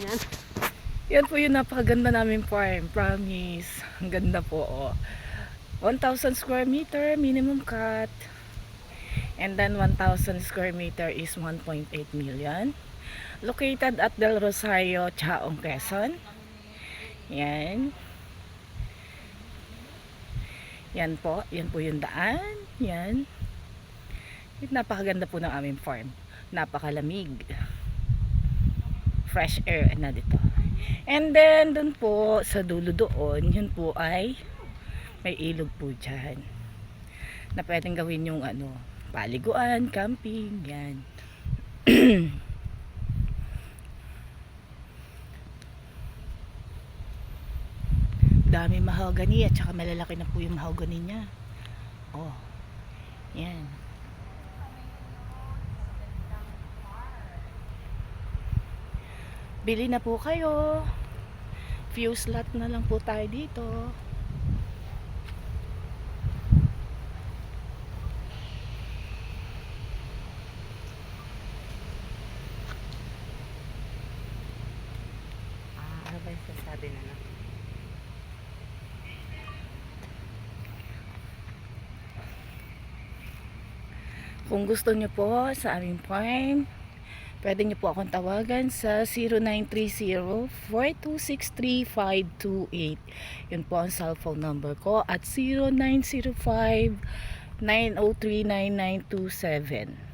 Yan. Yan po yung napakaganda namin farm. Promise. Ang ganda po. Oh. 1,000 square meter minimum cut. And then 1,000 square meter is 1.8 million. Located at Del Rosario, Chaong, Quezon. Yan. Yan po. Yan po yung daan. Yan. Napakaganda po ng aming farm. Napakalamig. Fresh air na dito. And then dun po sa dulo doon, yun po ay may ilog po dyan na pwedeng gawin yung paliguan, camping, yan. Dami mahogany at saka malalaki na po yung mahogany niya. Oh, yan. Bili na po kayo. Few slot na lang po tayo dito. Ano ba yung sasabi na lang? Kung gusto nyo po sa aming farm, pwede nyo po akong tawagan sa 0930-4263528. Yun po ang cellphone number ko at 0905-903-9927.